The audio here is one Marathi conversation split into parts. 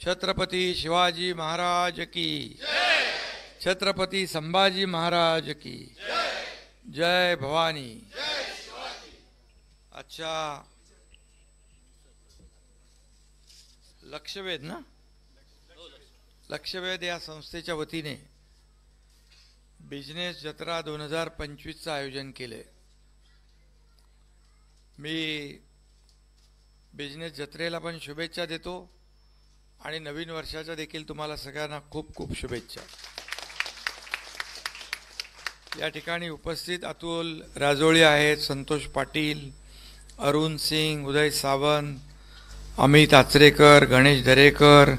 छत्रपती शिवाजी महाराज की जय, छत्रपती संभाजी महाराज की जय, जय भवानी, जय शिवाजी। अच्छा, लक्षवेध ना, लक्षवेध या संस्थेच्या वतीने बिझनेस जत्रा 2025चं आयोजन केले। मी बिझनेस जत्रेला पण शुभेच्छा देतो आणि नवीन वर्षाच्या देखील तुम्हाला सगळ्यांना खूप खूप शुभेच्छा। या ठिकाणी उपस्थित अतुल राजोळी आहेत, संतोष पाटील, अरुण सिंग, उदय सावंत, अमित आचरेकर, गणेश दरेकर,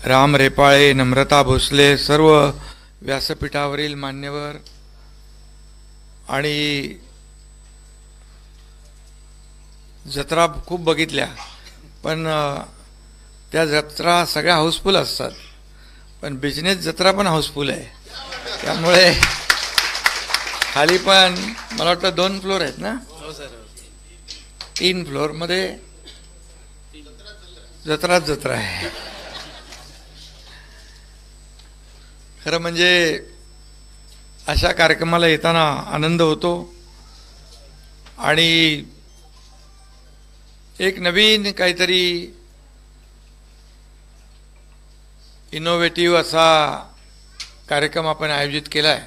राम रेपाळे, नम्रता भोसले, सर्व व्यासपीठावरील मान्यवर आणि जत्रा खूप बघितल्या, पण त्या जत्रा सगळ्या हाऊसफुल असतात, पण बिझनेस जत्रा पण हाऊसफुल आहे। त्यामुळे खाली पण मला वाटतं 2 फ्लोर आहेत ना, 3 फ्लोरमध्ये जत्रा आहे। खरं म्हणजे अशा कार्यक्रमाला येताना आनंद होतो आणि एक नवीन काहीतरी इनोव्हेटिव्ह असा कार्यक्रम आपण आयोजित केला आहे।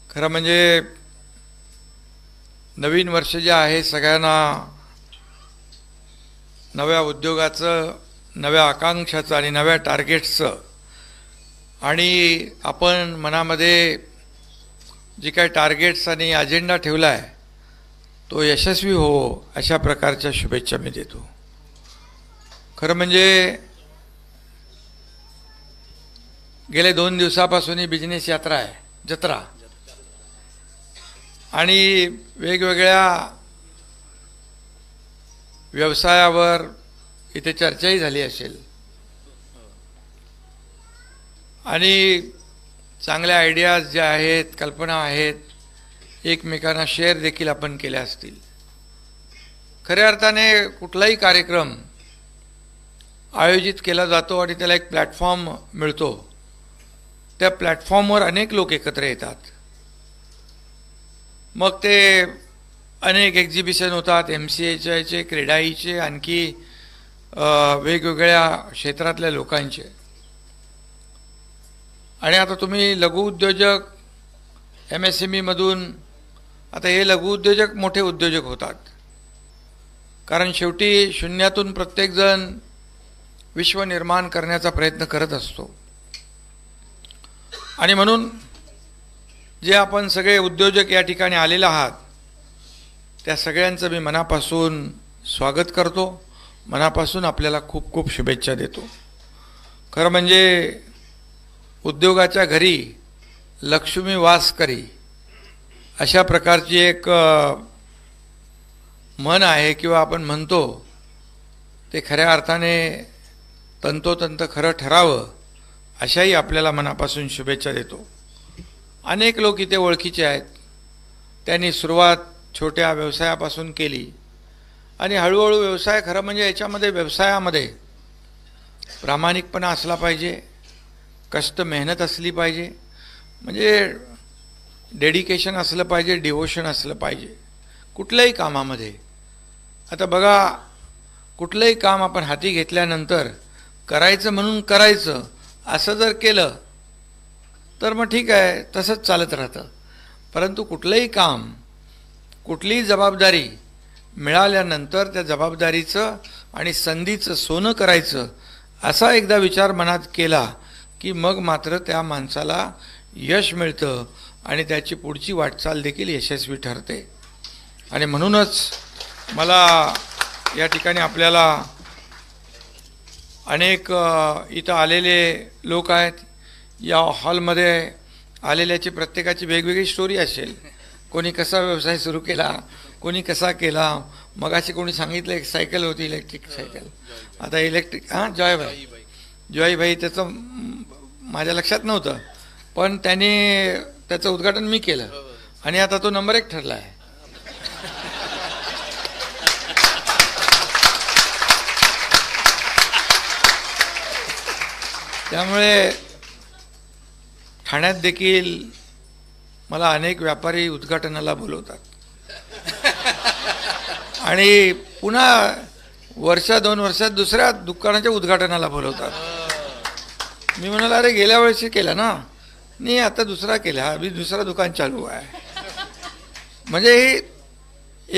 खरं म्हणजे नवीन वर्ष जे आहे सगळ्यांना नव्या उद्योगाचं, नव्या आकांक्षाचं आणि नव्या टार्गेट्सचं, आणि आपण मनामध्ये जी काही टार्गेट्स आणि अजेंडा ठेवला आहे तो यशस्वी हो अशा प्रकारच्या शुभेच्छा मी देतो। खरं म्हणजे गेले 2 दिवसापासून ही बिझनेस यात्रा आहे, जत्रा, आणि वेगवेगळ्या व्यवसायावर इथे चर्चाही झाली असेल आणि चांगल्या आयडियाज ज्या आहेत, कल्पना आहेत, एकमेकांना शेअर देखील आपण केल्या असतील। खऱ्या अर्थाने कुठलाही कार्यक्रम आयोजित केला जातो आणि त्याला एक प्लॅटफॉर्म मिळतो, त्या प्लॅटफॉर्मवर अनेक लोक एकत्र येतात, मग ते अनेक एक्झिबिशन होतात, MCAचे, क्रेडाईचे, आणखी वेगवेगळ्या क्षेत्रातल्या लोकांचे। आणि आता तुम्ही लघुउद्योजक, MSME मधून आता हे लघुउद्योजक मोठे उद्योजक होतात, कारण शेवटी शून्यातून प्रत्येकजण विश्व निर्माण करण्याचा प्रयत्न करत असतो। आणि म्हणून जे आपण सगळे उद्योजक या ठिकाणी आलेले आहात त्या सगळ्यांचं मी मनापासून स्वागत करतो, मनापासून आपल्याला खूप खूप शुभेच्छा देतो। खरं म्हणजे उद्योगाच्या घरी लक्ष्मी वास करी अशा प्रकारची एक म्हण आहे किंवा आपण म्हणतो, ते खऱ्या अर्थाने तंतोतंत खरं ठरावं अशाही आपल्याला मनापासून शुभेच्छा देतो। अनेक लोक इथे ओळखीचे आहेत, त्यांनी सुरुवात छोट्या व्यवसायापासून केली आणि हळूहळू व्यवसाय, खरं म्हणजे याच्यामध्ये व्यवसायामध्ये प्रामाणिकपणा असला पाहिजे, कष्ट मेहनत असली पाहिजे, म्हणजे डेडिकेशन असलं पाहिजे, डिवोशन असलं पाहिजे कुठल्याही कामामध्ये। आता बघा, कुठलंही काम आपण हाती घेतल्यानंतर करायचं म्हणून करायचं असं जर केलं तर मग ठीक आहे, तसंच चालत राहतं, परंतु कुठलंही काम, कुठलीही जबाबदारी मिळाल्यानंतर त्या जबाबदारीचं आणि संधीचं सोनं करायचं असा एकदा विचार मनात केला की मग मात्र त्या माणसाला यश मिळतं आणि त्याची पुढची वाटचाल देखील यशस्वी ठरते। आणि म्हणूनच मला या ठिकाणी आपल्याला अनेक इथं आलेले लोक आहेत, या हॉलमध्ये आलेल्याची प्रत्येकाची वेगवेगळी स्टोरी असेल, कोणी कसा व्यवसाय सुरू केला, कोणी कसा केला, मगाशी कोणी सांगितलं एक सायकल होती, इलेक्ट्रिक सायकल, आता इलेक्ट्रिक, जॉई भाई त्याचं माझ्या लक्षात नव्हतं, पण त्याने त्याचं उद्घाटन मी केलं आणि आता तो नंबर 1 ठरला आहे। त्यामुळे ठाण्यात देखील मला अनेक व्यापारी उद्घाटनाला बोलवतात आणि पुन्हा वर्षा 2 वर्षात दुसऱ्या दुकानाच्या उद्घाटनाला बोलवतात. मी म्हणाला, अरे गेल्या वर्षी केला ना, नाही आता दुसरा केला, अभी दुसरा दुकान चालू आहे. म्हणजे हे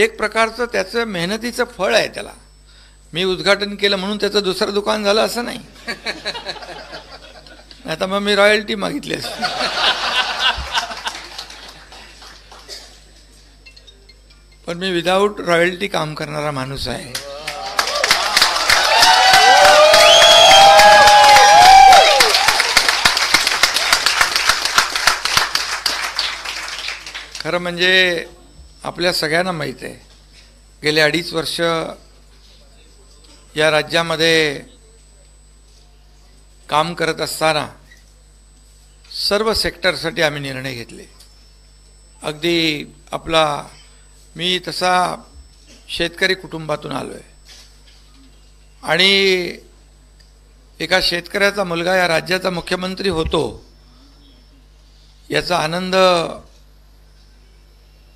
एक प्रकारचं त्याचं मेहनतीचं फळ आहे. त्याला मी उद्घाटन केलं म्हणून त्याचं दुसरं दुकान झालं असं नाही. आता मग मी रॉयल्टी मागितली असते. पण मी विदाऊट रॉयल्टी काम करणारा माणूस आहे. खरं म्हणजे आपल्या सगळ्यांना माहीत आहे, गेले 2.5 वर्ष या राज्यामध्ये काम करत असताना सर्व सेक्टरसाठी आम्ही निर्णय घेतले. अगदी मी तसा शेतकरी कुटुंबातून आलो आहे आणि एका शेतकऱ्याचा मुलगा या राज्याचा मुख्यमंत्री होतो याचा आनंद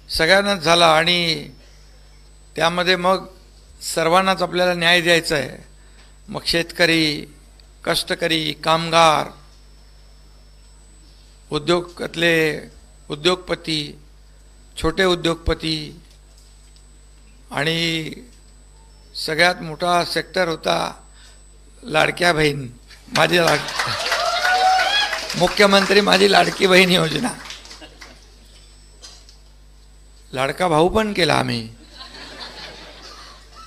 सगळ्यांनाच झाला आणि त्यामध्ये मग सर्वांनाच आपल्याला न्याय द्यायचा आहे. मग शेतकरी, कष्टकरी, कामगार, उद्योगपती, छोटे उद्योगपती आणि सगळ्यात मोठा सेक्टर होता लाडक्या बहीण, मुख्यमंत्री माझी लाडकी बहीण योजना. लाडका भाऊ पण केला आम्ही.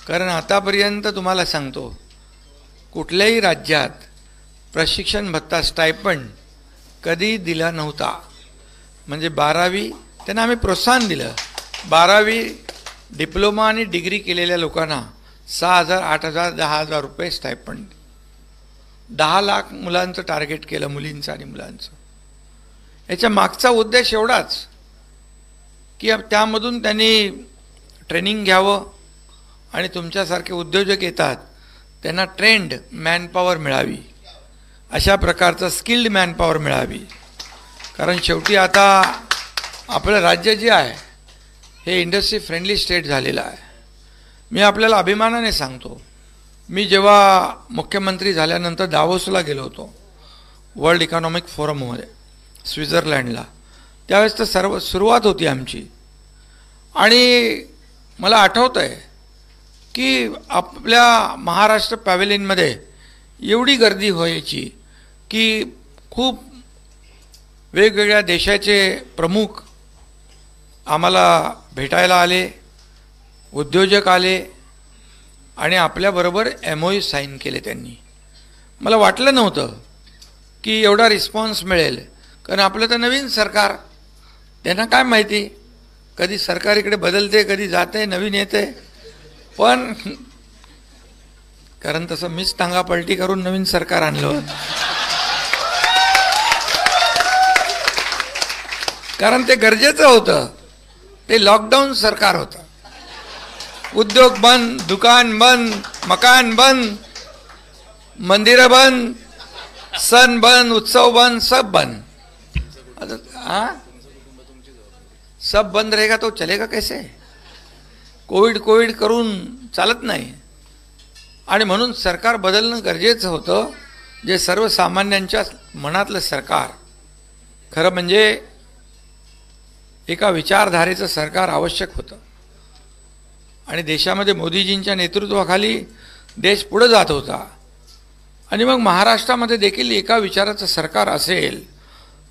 कारण आतापर्यंत तुम्हाला सांगतो, कुठल्याही राज्यात प्रशिक्षण भत्ता स्टायपंड कधी दिला नव्हता. म्हणजे 12वी त्यांना आम्ही प्रोत्साहन दिलं. 12वी डिप्लोमा आणि डिग्री केलेल्या लोकांना 6,000, 8,000, 10,000 रुपये स्टायपंड. 10 लाख मुलांचं टार्गेट केलं, मुलींचं आणि मुलांचं. याच्या मागचा उद्देश एवढाच की त्यामधून त्यांनी ट्रेनिंग घ्यावं आणि तुमच्यासारखे उद्योजक येतात त्यांना ट्रेंड मॅनपॉवर मिळावी, अशा प्रकारचं स्किल्ड मॅनपॉवर मिळावी. कारण शेवटी आता आपलं राज्य जे आहे हे इंडस्ट्री फ्रेंडली स्टेट झालेलं आहे. मी आपल्याला अभिमानाने सांगतो, मी जेव्हा मुख्यमंत्री झाल्यानंतर दावोसला गेलो होतो वर्ल्ड इकॉनॉमिक फोरममध्ये स्वित्झर्लंडला. त्यावेळेस तर सुरुवात होती आमची आणि मला आठवतं आहे की आपल्या महाराष्ट्र पॅव्हेलियनमध्ये एवढी गर्दी व्हायची की खूप वेगवेगळ्या देशाचे प्रमुख आम्हाला भेटायला आले, उद्योजक आले आणि आपल्याबरोबर MOU साईन केले त्यांनी. मला वाटलं नव्हतं की एवढा रिस्पॉन्स मिळेल, कारण आपलं तर नवीन सरकार, त्यांना काय माहिती कधी सरकार इकडे बदलते, कधी जाते, नवीन येते. पण कारण तसं मीच टांगापलटी करून नवीन सरकार आणलं. कारण ते गरजेचं होतं. ते लॉकडाऊन सरकार होतं. उद्योग बंद, दुकान बंद, मकान बंद, मंदिरं बंद, सण बंद, उत्सव बंद, सब बंद. सब बंद रहेगा तो चलेगा कैसे? कोविड करून चालत नाही. आणि म्हणून सरकार बदलणं गरजेचं होतं, जे सर्वसामान्यांच्या मनातलं सरकार. खरं म्हणजे एका विचारधारेचं सरकार आवश्यक होतं आणि देशामध्ये मोदीजींच्या नेतृत्वाखाली देश पुढे जात होता. आणि मग महाराष्ट्रामध्ये देखील एका विचाराचं सरकार असेल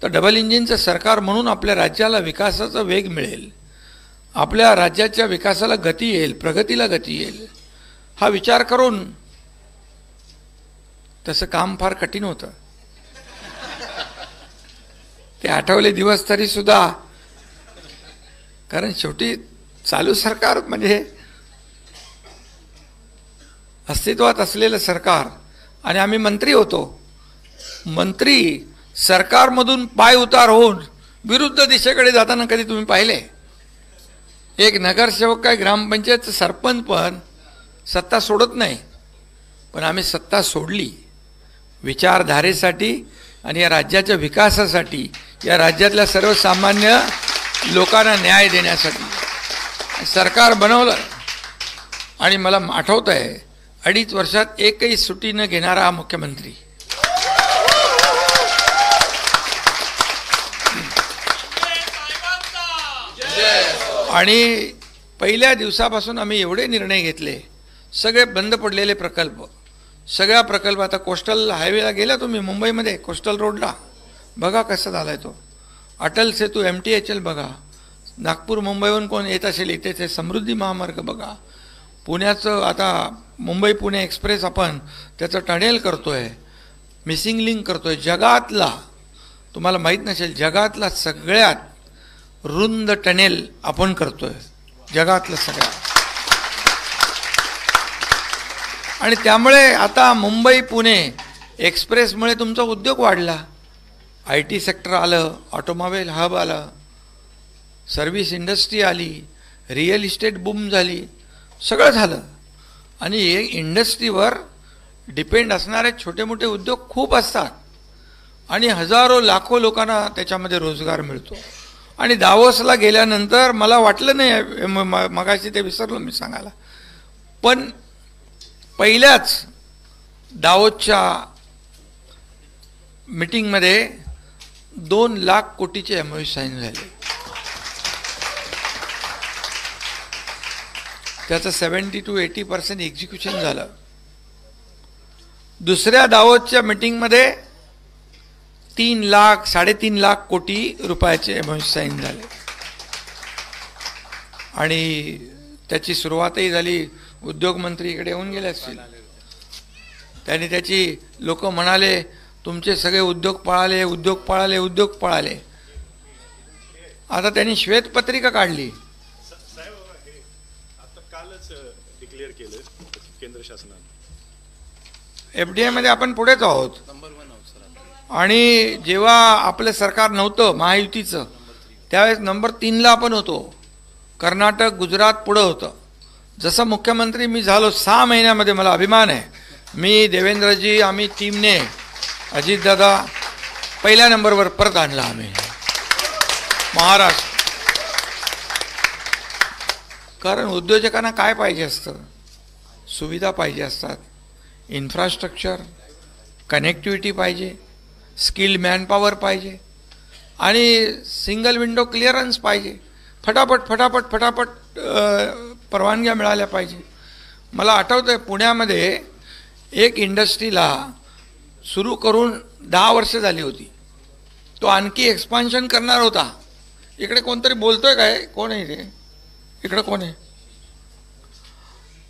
तर डबल इंजिनचं सरकार म्हणून आपल्या राज्याला विकासाचा वेग मिळेल, आपल्या राज्याच्या विकासाला गती येईल, प्रगतीला गती येईल, हा विचार करून तसं काम फार कठीण होतं. ते आठवले दिवस तरी सुद्धा, कारण शेवटी चालू सरकार म्हणजे अस्तित्वात असलेलं सरकार आणि आम्ही मंत्री होतो. मंत्री सरकारमधून पाय उतार होऊन विरुद्ध दिशेकडे जाताना कधी तुम्ही पाहिले? एक नगरसेवक काय ग्रामपंचायतचं सरपंच पण सत्ता सोडत नाही, पण आम्ही सत्ता सोडली. विचारधारेसाठी आणि या राज्याच्या विकासासाठी, या राज्यातल्या सर्वसामान्य लोकांना न्याय देण्यासाठी सरकार बनवलं. आणि मला आठवतं आहे 2.5 वर्षात एकही सुट्टी न घेणारा हा मुख्यमंत्री. आणि पहिल्या दिवसापासून आम्ही एवढे निर्णय घेतले. सगळे बंद पडलेले प्रकल्प, सगळ्या प्रकल्प, आता कोस्टल हायवेला गेला तुम्ही मुंबईमध्ये, कोस्टल रोडला बघा कसा झाला आहे तो. अटल सेतू MTHL बघा, नागपूर मुंबईहून कोण येत असेल इथे ते समृद्धी महामार्ग बघा, पुण्याचं आता मुंबई पुणे एक्सप्रेस आपण त्याचं टनेल करतोय, मिसिंग लिंक करतोय. जगातला, तुम्हाला माहीत नसेल, जगातला सगळ्यात रुंद टनेल आपण करतोय, जगातलं सगळ्यात. आणि त्यामुळे आता मुंबई पुणे एक्सप्रेसमुळे तुमचा उद्योग वाढला. IT सेक्टर आलं, ऑटोमोबाईल हब आलं, सर्व्हिस इंडस्ट्री आली, रिअल इस्टेट बूम झाली, सगळं झालं. आणि इंडस्ट्रीवर डिपेंड असणारे छोटे मोठे उद्योग खूप असतात आणि हजारो लाखो लोकांना त्याच्यामध्ये रोजगार मिळतो. आणि दावोसला गेल्यानंतर मला वाटलं नाही, मगाशी ते विसरलो मी सांगायला, पण पहिल्याच दावोसच्या मीटिंगमध्ये 2 लाख कोटीचे MOU साईन झाले. त्याचं 70 to 80% एक्झिक्युशन झालं. दुसऱ्या दावोसच्या मीटिंगमध्ये 3 लाख 3.5 लाख कोटी रुपयाचे MOU साईन झाले. आणि त्याची सुरुवातही झाली. उद्योगमंत्री इकडे येऊन गेले असतील, त्यांनी त्याची लोक म्हणाले तुमचे सगळे उद्योग पळाले, उद्योग पळाले, उद्योग पळाले. आता त्यांनी श्वेतपत्रिका काढली. केंद्र शासनाने FDI मध्ये आपण पुढेच आहोत. आणि जेव्हा आपलं सरकार नव्हतं महायुतीचं, त्यावेळेस नंबर 3ला आपण होतो. कर्नाटक, गुजरात पुढं होतं. जसं मुख्यमंत्री मी झालो 6 महिन्यामध्ये, मला अभिमान आहे, मी, देवेंद्रजी, आम्ही टीमने, अजितदादा, पहिल्या नंबरवर परत आणला आम्ही महाराष्ट्र. कारण उद्योजकांना काय पाहिजे असतं, सुविधा पाहिजे असतात, इन्फ्रास्ट्रक्चर, कनेक्टिव्हिटी पाहिजे, स्किल्ड मॅनपॉवर पाहिजे आणि सिंगल विंडो क्लिअरन्स पाहिजे. फटाफट फटाफट फटाफट परवानग्या मिळाल्या पाहिजे. मला आठवतं आहे पुण्यामध्ये एक इंडस्ट्रीला सुरू करून 10 वर्ष झाली होती. तो आणखी एक्सपान्शन करणार होता. इकडे कोणतरी बोलतोय काय, कोण आहे ते, इकडं कोण आहे?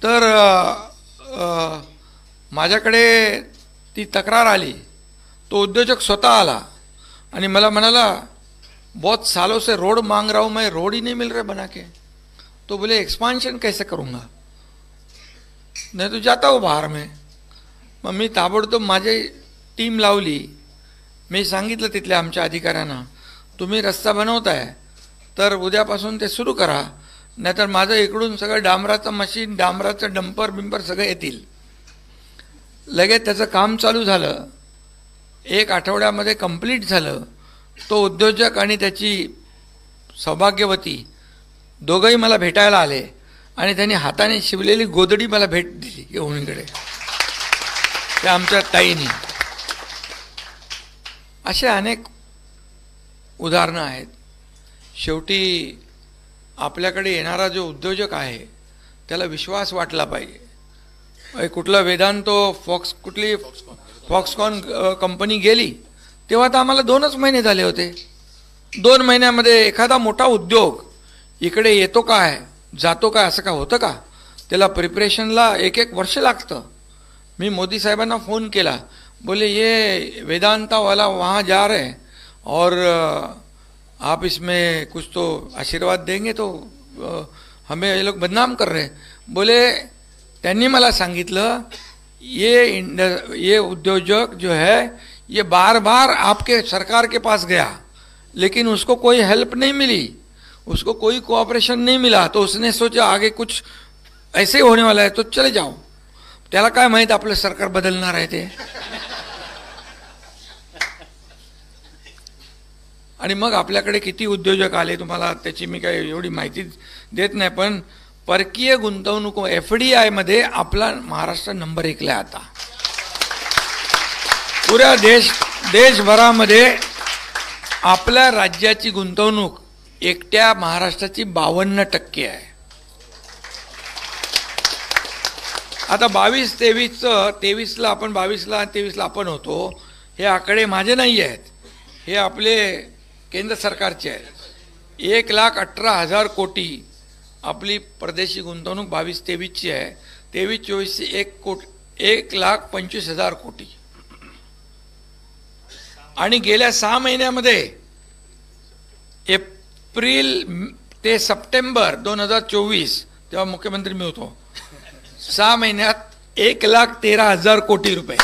तर माझ्याकडे ती तक्रार आली. तो उद्योजक स्वतः आला आणि मला म्हणाला बहुत सालों से रोड मांग रहा हूँ मैं, रोड ही नहीं मिल रहा बना के. तो बोले एक्सपांशन कैसे करूँगा, नहीं तो जाता हूँ बाहर में. मग मी ताबडतोब माझी टीम लावली. मी सांगितलं तिथल्या आमच्या अधिकाऱ्यांना, तुम्ही रस्ता बनवताय तर उद्यापासून ते सुरू करा, नाहीतर माझं इकडून सगळं डांबराचं मशीन, डांबराचं डंपर बिंपर सगळं येतील. लगेच त्याचं काम चालू झालं. 1 आठवड्यामध्ये कंप्लीट झालं. तो उद्योजक आणि त्याची सौभाग्यवती दोघंही मला भेटायला आले आणि त्यांनी हाताने शिवलेली गोदडी मला भेट दिली घेऊन इकडे, त्या आमच्या ताईंनी. असे अनेक उदाहरणं आहेत. शेवटी आपल्याकडे येणारा जो उद्योजक आहे त्याला विश्वास वाटला पाहिजे. कुठला वेदांतो कुठली फॉक्सकॉन कंपनी गेली तेव्हा तर आम्हाला 2च महिने झाले होते. 2 महिन्यामध्ये एखादा मोठा उद्योग इकडे येतो काय, जातो काय, असं का होतं का? त्याला प्रिपरेशनला 1-1 वर्ष लागतं. मी मोदी साहेबांना फोन केला, बोले ये वेदांता वाला वहाँ जा रहे हैं और आप इसमें कुछ तो आशीर्वाद देंगे तो हमें ये लोग बदनाम कर रहे हैं. बोले त्यांनी मला सांगितलं ये उद्योजक जो है ये बार बार आपके सरकार के पास गया लेकिन उसको कोई हेल्प नहीं मिली, उसको कोई कोऑपरेशन नहीं मिला, तो उसने सोचा आगे कुछ ऐसे होने वाला है तो चले जाओ. त्याला काय माहीत आपलं सरकार बदलणार आहे ते. आणि मग आपल्याकडे किती उद्योजक आले तुम्हाला त्याची मी काही एवढी माहिती देत नाही, पण परकीय गुंतवणूक FDI मध्ये आपला महाराष्ट्र नंबर 1ला आहे आता. पुऱ्या देशभरामध्ये आपल्या राज्याची गुंतवणूक एकट्या महाराष्ट्राची 52% आहे. आता 22-23ला आपण 22ला 23ला आपण होतो, हे आकडे माझे नाही आहेत, हे आपले केंद्र सरकारचे आहेत. 1,18,000 कोटी आपली परदेशी गुंतवणूक 22-23ची आहे. 23-24ची 1,25,000 कोटी. आणि गेल्या 6 महिन्यामध्ये एप्रिल ते सप्टेंबर 2024 तेव्हा मुख्यमंत्री मी होतो, 6 महिन्यात 1,13,000 कोटी रुपये.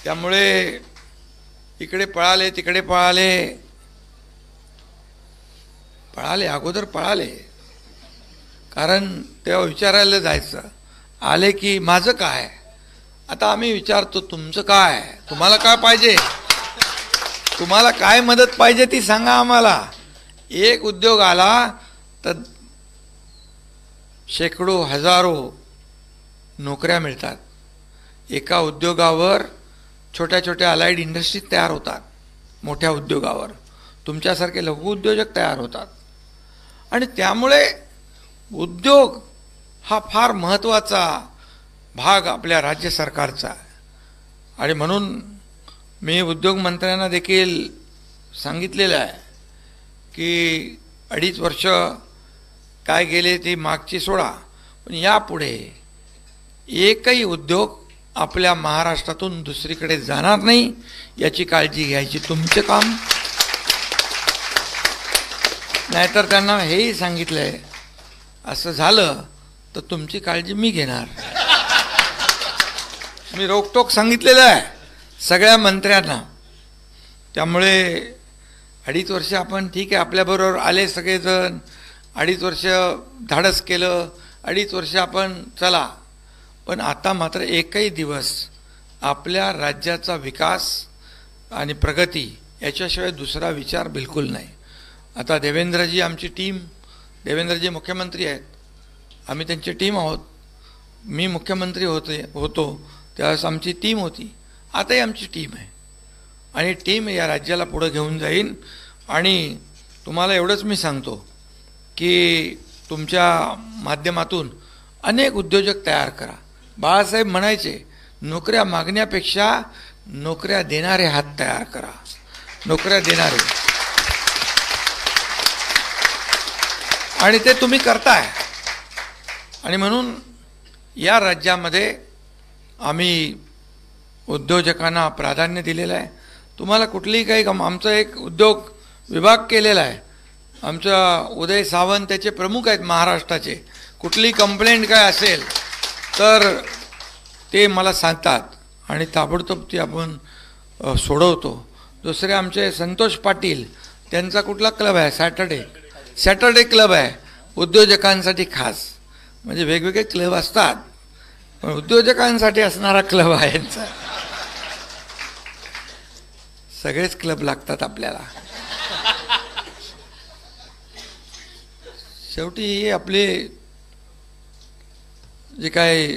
त्यामुळे इकडे पळाले तिकडे पळाले अगोदर पळाले, कारण तेव्हा विचारायला जायचं, आले की माझं काय. आता आम्ही विचारतो तुमचं काय, तुम्हाला काय पाहिजे, तुम्हाला काय मदत पाहिजे ती सांगा आम्हाला. एक उद्योग आला तर शेकडो हजारो नोकऱ्या मिळतात. एका उद्योगावर छोट्या छोट्या अलाइड इंडस्ट्रीज तयार होतात. मोठ्या उद्योगावर तुमच्यासारखे लघु उद्योजक तयार होतात. आणि त्यामुळे उद्योग हा फार महत्त्वाचा भाग आपल्या राज्य सरकारचा आहे. आणि म्हणून मी उद्योग मंत्र्यांना देखील सांगितलेलं आहे की 2.5 वर्ष काय गेले ती मागची सोडा, पण यापुढे एकही उद्योग आपल्या महाराष्ट्रातून दुसरीकडे जाणार नाही याची काळजी घ्यायची तुमचं काम. नाहीतर त्यांना हेही सांगितलंय, असं झालं तर तुमची काळजी मी घेणार. मी रोकटोक सांगितलेलं आहे सगळ्या मंत्र्यांना. त्यामुळे 2.5 वर्ष आपण ठीक आहे, आपल्याबरोबर आले सगळेजण, 2.5 वर्ष धाडस केलं, 2.5 वर्ष आपण चला. पण आता मात्र एकही दिवस आपल्या राज्याचा विकास आणि प्रगती याच्याशिवाय दुसरा विचार बिलकुल नाही. आता देवेंद्रजी आमची टीम, देवेंद्रजी मुख्यमंत्री आहेत, आम्ही त्यांची टीम आहोत. मी मुख्यमंत्री होतो त्यावेळेस आमची टीम होती, आताही आमची टीम आहे. आणि टीम या राज्याला पुढे घेऊन जाईन. आणि तुम्हाला एवढंच मी सांगतो की तुमच्या माध्यमातून अनेक उद्योजक तयार करा. बाळासाहेब म्हणायचे, नोकऱ्या मागण्यापेक्षा नोकऱ्या देणारे हात तयार करा, नोकऱ्या देणारे. आणि ते तुम्ही करताय. आणि म्हणून या राज्यामध्ये आम्ही उद्योजकांना प्राधान्य दिलेलं आहे. तुम्हाला कुठलीही काही आमचा एक उद्योग विभाग केलेला आहे. आमचा उदय सावंत त्याचे प्रमुख आहेत महाराष्ट्राचे. कुठली कंप्लेंट काय असेल तर ते मला सांगतात आणि ताबडतोब ती आपण सोडवतो. दुसरे आमचे संतोष पाटील, त्यांचा कुठला क्लब आहे, सॅटर्डे क्लब आहे उद्योजकांसाठी खास. म्हणजे वेगवेगळे क्लब असतात पण उद्योजकांसाठी असणारा क्लब आहे यांचा. सगळेच क्लब लागतात आपल्याला. शेवटी हे आपले जे काय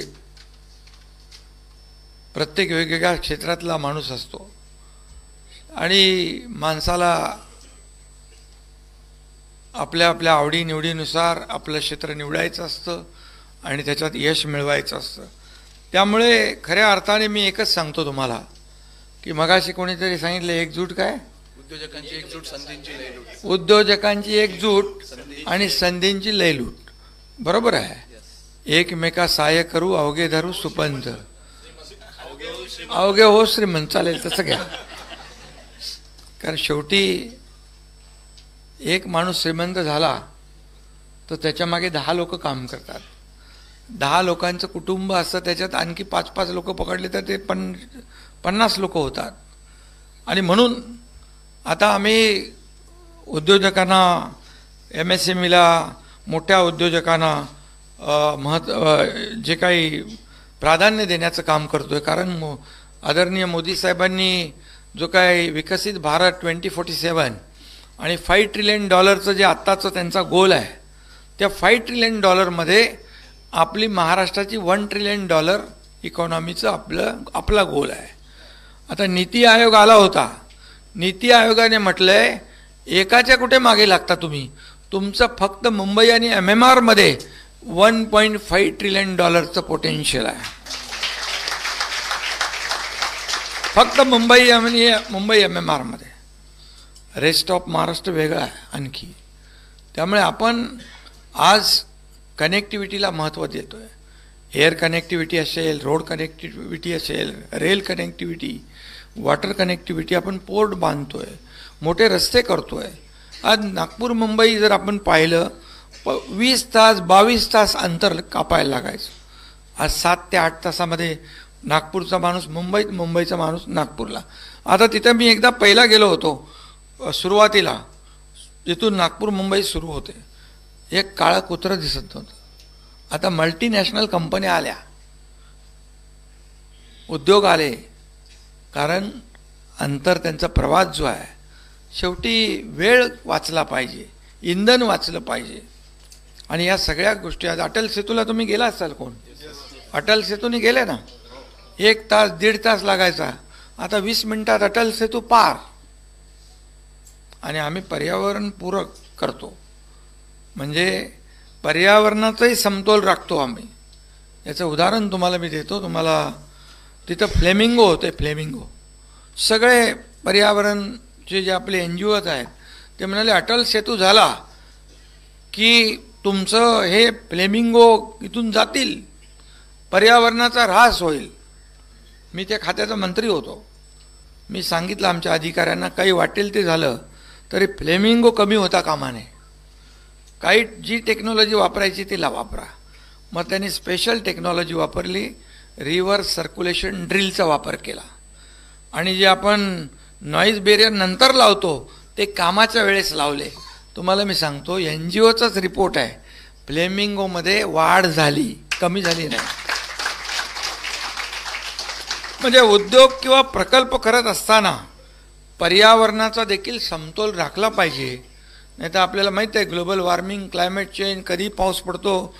प्रत्येक वेगवेगळ्या क्षेत्रातला माणूस असतो आणि माणसाला आपल्या आपल्या आवडीनिवडीनुसार आपलं क्षेत्र निवडायचं असतं आणि त्याच्यात यश मिळवायचं असतं. त्यामुळे खऱ्या अर्थाने मी एकच सांगतो तुम्हाला की मगाशी कोणीतरी सांगितलं एकजूट काय, उद्योजकांची एकजूट, संधींची लयलूट. उद्योजकांची एकजूट आणि संधींची लयलूट. बरोबर आहे. एकमेका सहाय्य करू अवघे धरू सुपंथ, अवघे हो श्रीमंत. चालेल तसं घ्या. कारण शेवटी एक माणूस श्रीमंत झाला तर त्याच्या मागे 10 लोक काम करतात. 10 लोकांचं कुटुंब असतं, त्याच्यात आणखी 5-5 लोक पकडले तर ते 50 लोक होतात. आणि म्हणून आता आम्ही उद्योजकांना, MSMEला, मोठ्या उद्योजकांना जे काही प्राधान्य देण्याचं काम करतो आहे. कारण आदरणीय मोदी साहेबांनी जो काय विकसित भारत 2047 आणि $5 ट्रिलियन जे आत्ताचं त्यांचा गोल आहे, त्या $5 ट्रिलियन आपली महाराष्ट्राची $1 ट्रिलियन इकॉनॉमीचं आपला गोल आहे. आता नीती आयोग आला होता. नीती आयोगाने म्हटलंय एकाच्या कुठे मागे लागता तुम्ही, तुमचं फक्त मुंबई आणि MMRमध्ये $1.5 ट्रिलियन पोटेन्शियल आहे. फक्त मुंबई आणि मुंबई MMRमध्ये. रेस्ट ऑफ महाराष्ट्र वेगळा आहे आणखी. त्यामुळे आपण आज कनेक्टिव्हिटीला महत्त्व देतो आहे. एअर कनेक्टिव्हिटी असेल, रोड कनेक्टिव्हिटी असेल, रेल कनेक्टिव्हिटी, वॉटर कनेक्टिव्हिटी, आपण पोर्ट बांधतो आहे, मोठे रस्ते करतो आहे. आज नागपूर मुंबई जर आपण पाहिलं 20 तास 22 तास अंतर कापायला लागायचं. आज 7 ते 8 तासामध्ये नागपूरचा माणूस मुंबईत, मुंबईचा माणूस नागपूरला. आता तिथं मी एकदा पहिला गेलो होतो सुरुवातीला, जिथून नागपूर मुंबई सुरू होते. एक काळं कुत्रं दिसत होतं. आता मल्टीनॅशनल कंपन्या आल्या, उद्योग आले, कारण अंतर त्यांचा प्रवास जो आहे, शेवटी वेळ वाचला पाहिजे, इंधन वाचलं पाहिजे. आणि या सगळ्या गोष्टी आज अटल सेतूला तुम्ही गेला असाल कोण? अटल सेतूने गेले ना, 1 तास 1.5 तास लागायचा, आता 20 मिनिटात अटल सेतू पार. आणि आम्ही पर्यावरण पूरक करतो, म्हणजे पर्यावरणाचाही समतोल राखतो आम्ही. याचं उदाहरण तुम्हाला मी देतो. तुम्हाला तिथं फ्लेमिंगो होते, फ्लेमिंगो सगळे पर्यावरणचे जे आपले NGOज आहेत ते म्हणाले अटल सेतू झाला की तुमचं हे फ्लेमिंगो इथून जातील, पर्यावरणाचा ऱ्हास होईल. मी त्या खात्याचा मंत्री होतो. मी सांगितलं आमच्या अधिकाऱ्यांना, काही वाटेल ते झालं तरी फ्लेमिंगो कमी होता कामा नये. काही जी टेक्नॉलॉजी वापरायची तिला वापरा. मग त्यांनी स्पेशल टेक्नॉलॉजी वापरली, रिव्हर्स सर्क्युलेशन ड्रिलचा वापर केला. आणि जे आपण नॉईज बॅरियर नंतर लावतो ते कामाच्या वेळेस लावले. तुम्हाला मी सांगतो, NGOचाच रिपोर्ट आहे, फ्लेमिंगोमध्ये वाढ झाली, कमी झाली नाही. म्हणजे उद्योग किंवा प्रकल्प करत असताना पर्यावरणाचा देखील समतोल राखला पाहिजे. नाही तर आपल्याला माहीत आहे ग्लोबल वॉर्मिंग, क्लायमेट चेंज, कधी पाऊस पडतो,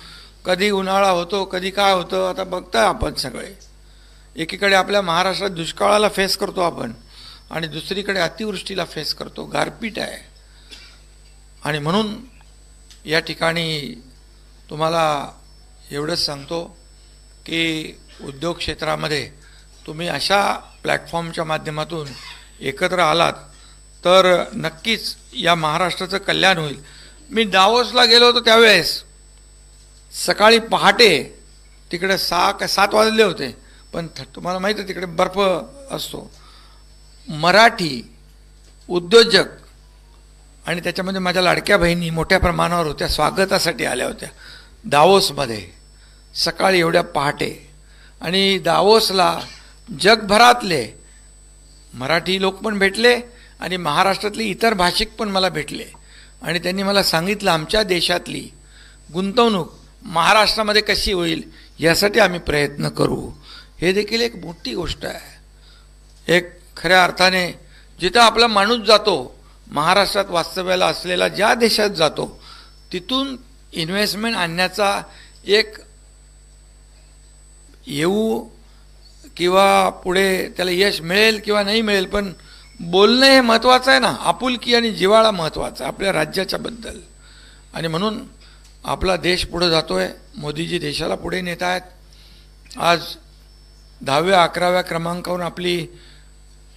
कधी उन्हाळा होतो, कधी काय होतं. आता बघताय आपण सगळे. एकीकडे आपल्या महाराष्ट्रात दुष्काळाला फेस करतो आपण, आणि दुसरीकडे अतिवृष्टीला फेस करतो, गारपीट आहे. आणि म्हणून या ठिकाणी तुम्हाला एवढंच सांगतो की उद्योग क्षेत्रामध्ये तुम्ही अशा प्लॅटफॉर्मच्या माध्यमातून एकत्र आलात तर नक्कीच या महाराष्ट्राचं कल्याण होईल. मी दावोसला गेलो होतो त्यावेळेस सकाळी पहाटे तिकडे 6 का 7 वाजले होते, पण तुम्हाला माहीत आहे तिकडे बर्फ असतो. मराठी उद्योजक आणि त्याच्यामध्ये माझ्या लाडक्या बहिणी मोठ्या प्रमाणावर होत्या, स्वागतासाठी आल्या होत्या दावोसमध्ये सकाळी एवढ्या पहाटे. आणि दावोसला जगभरातले मराठी लोक पण भेटले आणि महाराष्ट्रातले इतर भाषिक पण मला भेटले. आणि त्यांनी मला सांगितलं आमच्या देशातली गुंतवणूक महाराष्ट्रामध्ये कशी होईल यासाठी आम्ही प्रयत्न करू. हे देखील एक मोठी गोष्ट आहे. एक खऱ्या अर्थाने जिथं आपला माणूस जातो, महाराष्ट्रात वास्तव्याला असलेला ज्या देशात जातो, तिथून इन्व्हेस्टमेंट आणण्याचा एक येऊ किंवा पुढे त्याला यश मिळेल किंवा नाही मिळेल, पण बोलणं हे महत्त्वाचं आहे ना. आपुलकी आणि जिव्हाळा महत्त्वाचा आहे आपल्या राज्याच्या बद्दल. आणि म्हणून आपला देश पुढे जातोय. मोदीजी देशाला पुढे नेत आहेत. आज 10व्या 11व्या क्रमांकावरून आपली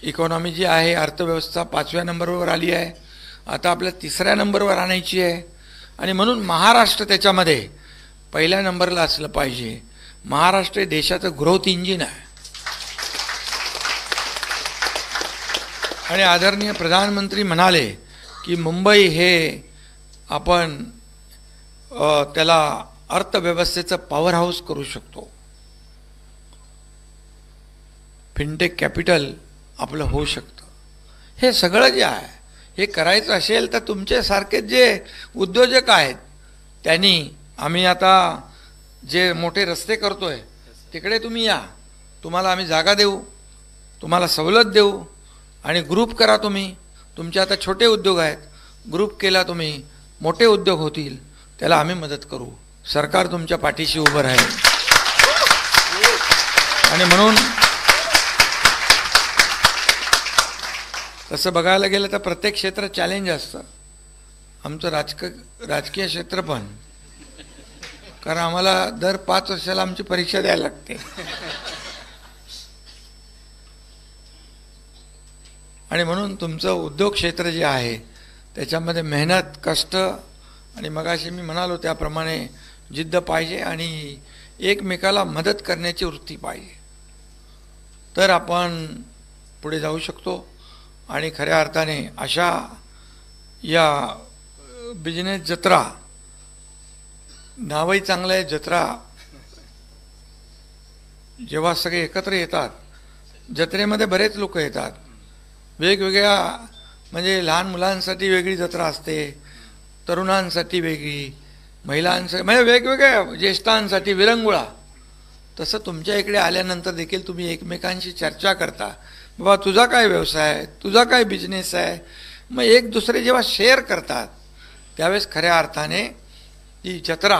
इकॉनॉमी जी आहे, अर्थव्यवस्था 5व्या नंबरवर आली आहे. आता आपल्या 3ऱ्या नंबरवर आणायची आहे. आणि म्हणून महाराष्ट्र त्याच्यामध्ये पहिल्या नंबरला असलं पाहिजे. महाराष्ट्र हे देशाचं ग्रोथ इंजिन आहे. आणि आदरणीय प्रधानमंत्री म्हणाले की मुंबई हे आपण त्याला अर्थव्यवस्थेचं पॉवर हाऊस करू शकतो. फिनटेक कॅपिटल आपलं होऊ शकतं. हे सगळं जे आहे हे करायचं असेल तर तुमच्यासारखे जे उद्योजक आहेत त्यांनी, आम्ही आता जे मोठे रस्ते करतोय तिकडे तुम्ही या, तुम्हाला आम्ही जागा देऊ, तुम्हाला सवलत देऊ आणि ग्रुप करा तुम्ही. तुमचे आता छोटे उद्योग आहेत, ग्रुप केला तुम्ही, मोठे उद्योग होतील, त्याला आम्ही मदत करू. सरकार तुमच्या पाठीशी उभं राहील. आणि म्हणून तसं बघायला गेलं तर प्रत्येक क्षेत्र चॅलेंज असतं. आमचं राजकीय क्षेत्र पण, कारण आम्हाला दर 5 वर्षाला आमची परीक्षा द्यायला लागते. आणि म्हणून तुमचं उद्योग क्षेत्र जे आहे त्याच्यामध्ये मेहनत, कष्ट आणि मगाशी मी म्हणालो त्याप्रमाणे जिद्द पाहिजे आणि एकमेकाला मदत करण्याची वृत्ती पाहिजे, तर आपण पुढे जाऊ शकतो. आणि खऱ्या अर्थाने अशा या बिझनेस जत्रा, नावही चांगलं आहे जत्रा, जेव्हा सगळे एकत्र येतात, जत्रेमध्ये बरेच लोक येतात, वेगवेगळ्या, म्हणजे लहान मुलांसाठी वेगळी जत्रा असते, तरुणांसाठी वेगळी, महिलांसाठी, म्हणजे वेगवेगळ्या, ज्येष्ठांसाठी विरंगुळा. तसं तुमच्या इकडे आल्यानंतर देखील तुम्ही एकमेकांशी चर्चा करता, बाबा तुझा काय व्यवसाय आहे, तुझा काय बिझनेस आहे. मग एक दुसरे जेव्हा शेअर करतात त्यावेळेस खऱ्या अर्थाने ती जत्रा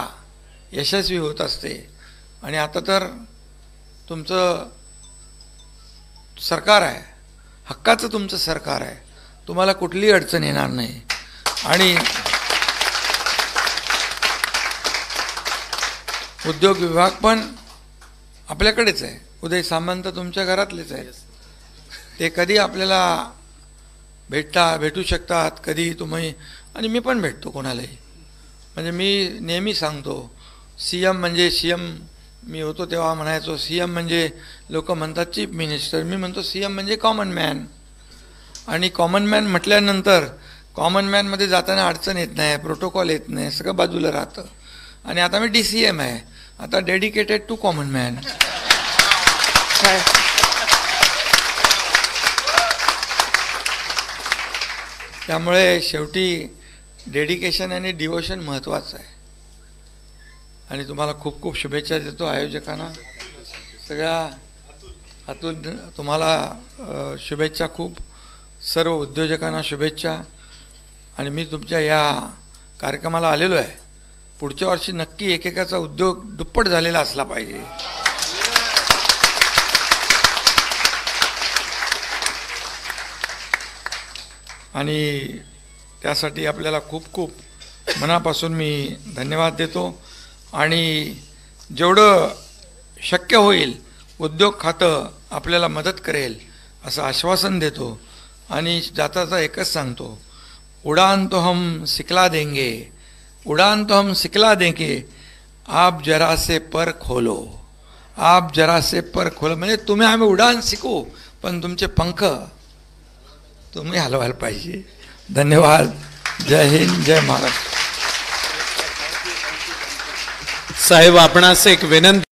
यशस्वी होत असते. आणि आता तर तुमचं सरकार आहे, हक्काचं तुमचं सरकार आहे, तुम्हाला कुठलीही अडचण येणार नाही. आणि उद्योग विभाग पण आपल्याकडेच आहे, उदय सामंत तुमच्या घरातलेच आहेत, ते कधी आपल्याला भेटू शकतात, कधी तुम्ही, आणि मी पण भेटतो कोणालाही. म्हणजे मी नेहमी सांगतो, CM म्हणजे CM, मी होतो तेव्हा म्हणायचो CM म्हणजे लोक म्हणतात चीफ मिनिस्टर, मी म्हणतो CM म्हणजे कॉमन मॅन. आणि कॉमन मॅन म्हटल्यानंतर कॉमन मॅनमध्ये जाताना अडचण येत नाही, प्रोटोकॉल येत नाही, सगळं बाजूला राहतं. आणि आता मी DCM आहे, आता डेडिकेटेड टू कॉमन मॅन. त्यामुळे शेवटी डेडिकेशन आणि डिवोशन महत्त्वाचं आहे. आणि तुम्हाला खूप खूप शुभेच्छा देतो आयोजकांना, सगळ्या हातून तुम्हाला शुभेच्छा, खूप सर्व उद्योजकांना शुभेच्छा. आणि मी तुमच्या या कार्यक्रमाला आलेलो आहे, पुढच्या वर्षी नक्की एकेकाचा उद्योग दुप्पट झालेला असला पाहिजे. आणि त्यासाठी आपल्याला खूप खूप मनापासून मी धन्यवाद देतो. आणि जेवढं शक्य होईल उद्योग खातं आपल्याला मदत करेल असं आश्वासन देतो. आणि जाता एकच सांगतो, उड़ान तो हम सिखला देंगे, उड़ान तो हम सिखला देंगे, आप जरा से पर खोलो, आप जरा से पर खोलो. म्हणजे तुम्ही आम्ही उडान शिकू, पण तुमचे पंख तुम्ही हलवायला पाहिजे. धन्यवाद. जय हिंद, जय महाराष्ट्र. साहेब, आपणास एक विनंती.